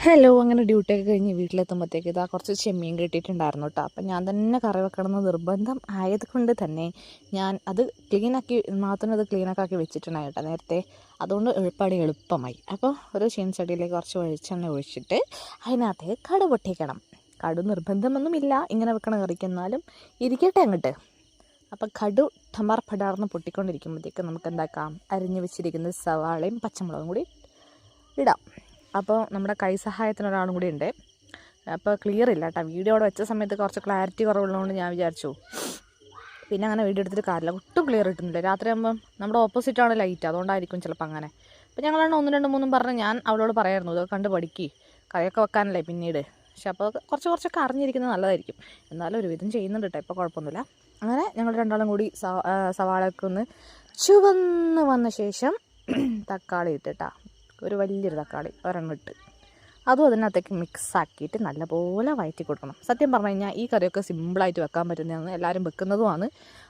Hello, അങ്ങനെ ഡ്യൂട്ടിയൊക്കെ കഴിഞ്ഞ് വീട്ടിലെത്തുമ്പോഴത്തേക്ക് ഇതാ കുറച്ച് ചെമ്മീൻ കിട്ടിയിട്ടുണ്ടായിരുന്നു കേട്ടോ. അപ്പം ഞാൻ തന്നെ കറി വെക്കണമെന്ന് നിർബന്ധം ആയതുകൊണ്ട് തന്നെ ഞാൻ അത് ക്ലീനാക്കി മാത്രം ക്ലീനാക്കി വെച്ചിട്ടുണ്ടായി കേട്ടോ നേരത്തെ. അതുകൊണ്ട് എളുപ്പമായി. അപ്പോൾ ഒരു ചീനച്ചട്ടിയിലേക്ക് കുറച്ച് വെളിച്ചെണ്ണ ഒഴിച്ചിട്ട് അതിനകത്തേക്ക് കടു പൊട്ടിക്കണം. കടു നിർബന്ധമൊന്നുമില്ല ഇങ്ങനെ വെക്കണ കറിക്ക്, എന്നാലും ഇരിക്കട്ടെ അങ്ങോട്ട്. അപ്പം കടു ടമാർ പടാർന്ന് പൊട്ടിക്കൊണ്ടിരിക്കുമ്പോഴത്തേക്ക് നമുക്ക് എന്താക്കാം, അരിഞ്ഞ് വെച്ചിരിക്കുന്ന സവാളയും പച്ചമുളകും കൂടി ഇടാം. അപ്പോൾ നമ്മുടെ കൈ സഹായത്തിന് ഒരാളും കൂടി ഉണ്ട്. അപ്പോൾ ക്ലിയർ ഇല്ല കേട്ടോ, വീഡിയോ അവിടെ വെച്ച സമയത്ത് കുറച്ച് ക്ലാരിറ്റി കുറവുള്ളതുകൊണ്ട് ഞാൻ വിചാരിച്ചു പിന്നെ അങ്ങനെ വീഡിയോ എടുത്തിട്ട് കാര്യമില്ല. ഒട്ടും ക്ലിയർ കിട്ടുന്നില്ല. രാത്രിയാകുമ്പം നമ്മുടെ ഓപ്പോസിറ്റാണ് ലൈറ്റ്, അതുകൊണ്ടായിരിക്കും ചിലപ്പോൾ അങ്ങനെ. അപ്പോൾ ഞങ്ങളാണ് 1, 2, 3 പറഞ്ഞ് ഞാൻ അവളോട് പറയായിരുന്നു ഇതൊക്കെ കണ്ട് പഠിക്കി, കറിയൊക്കെ വെക്കാനല്ലേ പിന്നീട്. പക്ഷെ അപ്പോൾ കുറച്ചൊക്കെ അറിഞ്ഞിരിക്കുന്നത് നല്ലതായിരിക്കും. എന്നാലും ഒരുവിധം ചെയ്യുന്നുണ്ട് കേട്ടോ, ഇപ്പോൾ കുഴപ്പമൊന്നുമില്ല. അങ്ങനെ ഞങ്ങൾ രണ്ടാളും കൂടി സവാളയൊക്കെ ഒന്ന് ചുവന്ന് വന്ന ശേഷം തക്കാളി ഇട്ടിട്ടാ, ഒരു വലിയൊരു തക്കാളി ഒരെണ്ണം ഇട്ട് അതും അതിനകത്തേക്ക് മിക്സാക്കിയിട്ട് നല്ലപോലെ വഴറ്റി കൊടുക്കണം. സത്യം പറഞ്ഞു കഴിഞ്ഞാൽ ഈ കറിയൊക്കെ സിമ്പിളായിട്ട് വെക്കാൻ പറ്റുന്നതാണ്, എല്ലാവരും വെക്കുന്നതുമാണ്.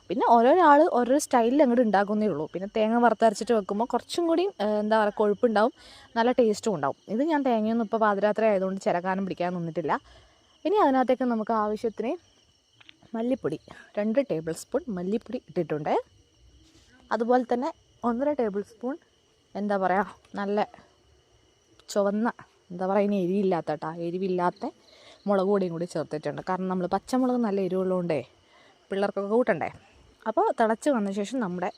പിന്നെ ഓരോ സ്റ്റൈലിൽ അങ്ങോട്ട് ഉണ്ടാക്കുന്നേ ഉള്ളൂ. പിന്നെ തേങ്ങ വറുത്തരച്ചിട്ട് വെക്കുമ്പോൾ കുറച്ചും കൂടി എന്താ പറയുക, കൊഴുപ്പുണ്ടാവും, നല്ല ടേസ്റ്റും ഉണ്ടാവും. ഇത് ഞാൻ തേങ്ങയൊന്നും ഇപ്പോൾ പാതിരാത്രി ആയതുകൊണ്ട് ചിരകാനും പിടിക്കാൻ നിന്നിട്ടില്ല. ഇനി അതിനകത്തേക്ക് നമുക്ക് ആവശ്യത്തിന് മല്ലിപ്പൊടി 2 ടേബിൾ സ്പൂൺ മല്ലിപ്പൊടി ഇട്ടിട്ടുണ്ട്. അതുപോലെ തന്നെ 1.5 ടേബിൾ സ്പൂൺ എന്താ പറയുക, നല്ല ചുവന്ന എന്താ പറയുക, ഇനി എരിവില്ലാത്ത മുളക് പൊടിയും കൂടി ചേർത്തിട്ടുണ്ട്. കാരണം നമ്മൾ പച്ചമുളക് നല്ല എരിവുള്ളതുകൊണ്ടേ പിള്ളേർക്കൊക്കെ കൂട്ടണ്ടേ. അപ്പോൾ തിളച്ച് വന്ന ശേഷം നമ്മുടെ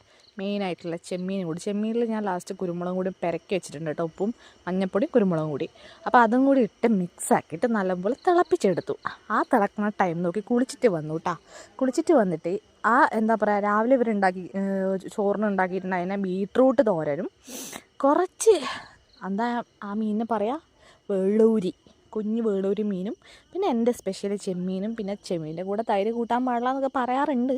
മെയിനായിട്ടുള്ള ചെമ്മീനിൽ ഞാൻ ലാസ്റ്റ് കുരുമുളകും കൂടി പെരക്കി വെച്ചിട്ടുണ്ട് കേട്ടോ, ഉപ്പും മഞ്ഞൾപ്പൊടി കുരുമുളകും കൂടി. അപ്പോൾ അതും കൂടി ഇട്ട് മിക്സാക്കിയിട്ട് നല്ലപോലെ തിളപ്പിച്ചെടുത്തു. ആ തിളക്കുന്ന ടൈം നോക്കി കുളിച്ചിട്ട് വന്നു കേട്ടോ. കുളിച്ചിട്ട് വന്നിട്ട് എന്താ പറയുക, രാവിലെ ചോറിനുണ്ടാക്കിയിട്ടുണ്ടായിരുന്ന ബീട്രൂട്ട് തോരനും കുറച്ച് എന്താ ആ മീനിന് പറയുക, കുഞ്ഞ് വേളൂരി മീനും, പിന്നെ എൻ്റെ സ്പെഷ്യൽ ചെമ്മീനും. പിന്നെ ചെമ്മീൻ്റെ കൂടെ തൈര് കൂട്ടാൻ പാടില്ല എന്നൊക്കെ പറയാറുണ്ട്.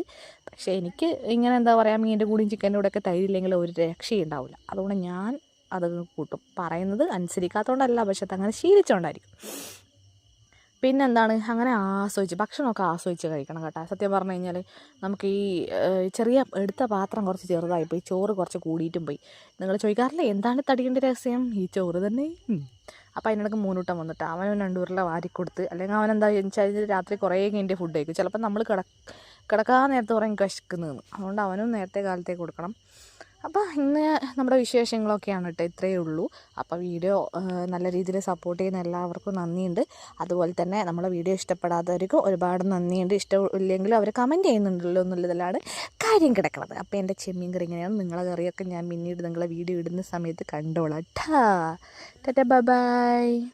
പക്ഷേ എനിക്ക് ഇങ്ങനെ എന്താ പറയുക, മീനിൻ്റെ കൂടെയും ചിക്കൻ്റെ കൂടെയൊക്കെ തൈരില്ലെങ്കിൽ ഒരു രക്ഷയുണ്ടാവില്ല. അതുകൊണ്ട് ഞാൻ അതൊക്കെ കൂട്ടും. പറയുന്നത് അനുസരിക്കാത്തതുകൊണ്ടല്ല, പക്ഷെ അതങ്ങനെ ശീലിച്ചുകൊണ്ടായിരിക്കും. പിന്നെന്താണ്, അങ്ങനെ ഭക്ഷണമൊക്കെ ആസ്വദിച്ച് കഴിക്കണം കേട്ടോ. സത്യം പറഞ്ഞു കഴിഞ്ഞാൽ നമുക്ക് ഈ ചെറിയ എടുത്ത പാത്രം കുറച്ച് ചെറുതായിപ്പോയി, ചോറ് കുറച്ച് കൂടിയിട്ടും പോയി. നിങ്ങൾ ചോദിക്കാറില്ലേ എന്താണ് തടിയേണ്ട രഹസ്യം? ഈ ചോറ് തന്നെ. അപ്പോൾ അതിനിടയ്ക്ക് മൂന്നൂട്ടം വന്നിട്ട് അവനും 2 ഉരുള വാരിക്കൊടുത്ത്, അല്ലെങ്കിൽ അവനെന്താ വെച്ചാൽ രാത്രി കുറേ കഴിഞ്ഞിട്ട് ഫുഡ് കഴിക്കും. ചിലപ്പോൾ നമ്മൾ കിടക്കാൻ നേരത്തെ പറയും വിശക്കുന്നതെന്ന്. അതുകൊണ്ട് അവനും നേരത്തെ കാലത്തേക്ക് കൊടുക്കണം. അപ്പോൾ ഇന്ന് നമ്മുടെ വിശേഷങ്ങളൊക്കെയാണ് കേട്ടോ, ഇത്രയേ ഉള്ളൂ. അപ്പോൾ വീഡിയോ നല്ല രീതിയിൽ സപ്പോർട്ട് ചെയ്യുന്ന എല്ലാവർക്കും നന്ദിയുണ്ട്. അതുപോലെ തന്നെ നമ്മളെ വീഡിയോ ഇഷ്ടപ്പെടാത്തവർക്കും ഒരുപാട് നന്ദിയുണ്ട്. ഇഷ്ടമില്ലെങ്കിലും അവർ കമൻറ്റ് ചെയ്യുന്നുണ്ടല്ലോ എന്നുള്ളതിലാണ് കാര്യം കിടക്കുന്നത്. അപ്പോൾ എൻ്റെ ചെമ്മീൻ കറി ഇങ്ങനെയാണ്. നിങ്ങളെ കറിയൊക്കെ ഞാൻ പിന്നീട് നിങ്ങളെ വീഡിയോ ഇടുന്ന സമയത്ത് കണ്ടോളാം. Tata by.